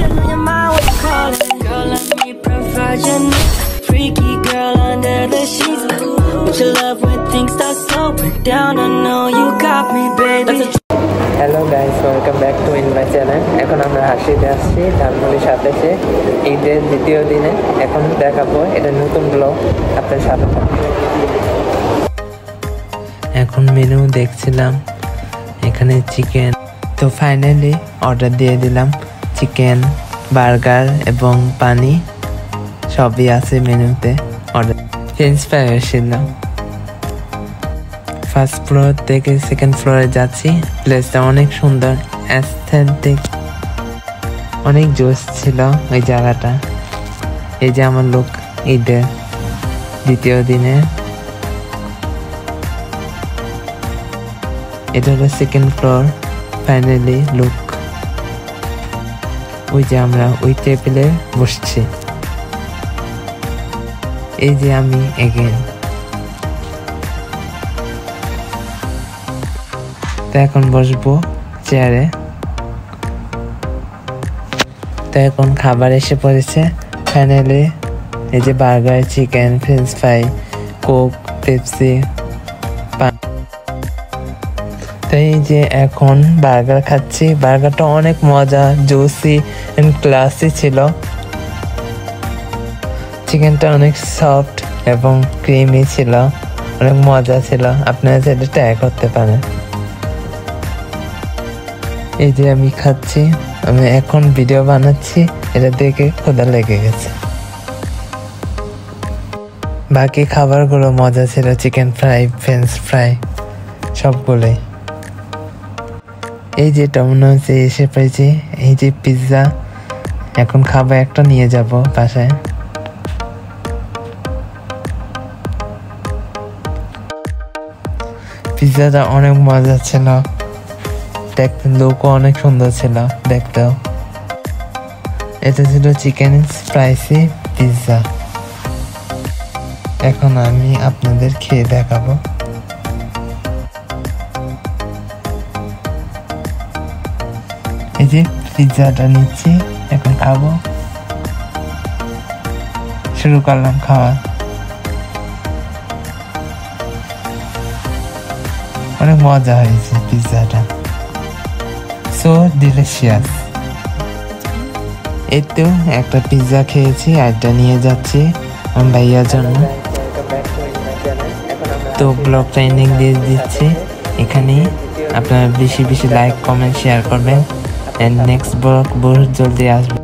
Putting on your mind, what you call it? Girl, let me provide your needs. Freaky girl under the sheets. But your love when things start slowing down. I know you got me, baby. Hello guys, welcome back to my channel. এখন আমরা হাসিতে আসছি ধানমন্ডি 27-এ ঈদের দ্বিতীয় দিনে। এখন দেখাবো এটা নতুন ব্লগ, আপনাদের সাথে থাকুন। এখন মেনু দেখছিলাম, এখানে চিকেন, তো ফাইনালি অর্ডার দিয়ে দিলাম। চিকেন, বার্গার এবং পানি সবই আছে মেনুতে। অর্ডার ফ্রেঞ্চ ফ্রাই এসেছিলাম। ফার্স্ট ফ্লোর থেকে সেকেন্ড ফ্লোরে যাচ্ছি। প্লেসটা অনেক সুন্দর, অ্যাস্থেটিক, অনেক জোশ ছিল ওই জায়গাটা। এই যে আমার লুক ঈদের দ্বিতীয় দিনে। এটা হলো সেকেন্ড ফ্লোর ফাইনালি লুক। ওই যে আমরা ওই টেবিলে বসছি। এই যে আমি এগেন। তো এখন বসবো চেয়ারে। তো এখন খাবার এসে পড়েছে ফাইনালি। এই যে burger, chicken, French fry, Coke, Pepsi. তো এই যে এখন বার্গার খাচ্ছি। বার্গারটা অনেক মজা, জুসি এন্ড ক্লাসি ছিল। চিকেনটা অনেক সফট এবং ক্রিমি ছিল, অনেক মজা ছিল। আপনারা সেটা ট্রাই করতে পারেন। এই যে আমি খাচ্ছি, আমি এখন ভিডিও বানাচ্ছি, এটা দেখে ক্ষুধা লেগে গেছে। বাকি খাবারগুলো মজা ছিল, চিকেন ফ্রাই, ফ্রেঞ্চ ফ্রাই সবগুলোই। এই যে ডমিনোসে এসে পেয়েছি। এই যে পিৎজা, এখন খাবার একটা নিয়ে যাব বাসায়। পিৎজাটা অনেক মজা ছিল, দেখতে লোকও অনেক সুন্দর ছিল দেখতেও। এটা ছিল চিকেন স্পাইসি পিৎজা। এখন আমি আপনাদের খেয়ে দেখাবো। এই যে পিৎজাটা নিচ্ছি, এখন খাবো। শুরু করলাম খাওয়া। অনেক মজা হয়েছে পিৎজাটা, সো ডিলিশিয়াস। এই তো একটা পিৎজা খেয়েছি, আরেকটা নিয়ে যাচ্ছি আমার ভাইয়ার জন্য। তো ব্লগটা এন্ডিং দিয়ে দিচ্ছি এখানেই। আপনারা বেশি বেশি লাইক, কমেন্ট, শেয়ার করবেন। এন্ড নেক্সট ব্লগ বহুত জলদি আসবে।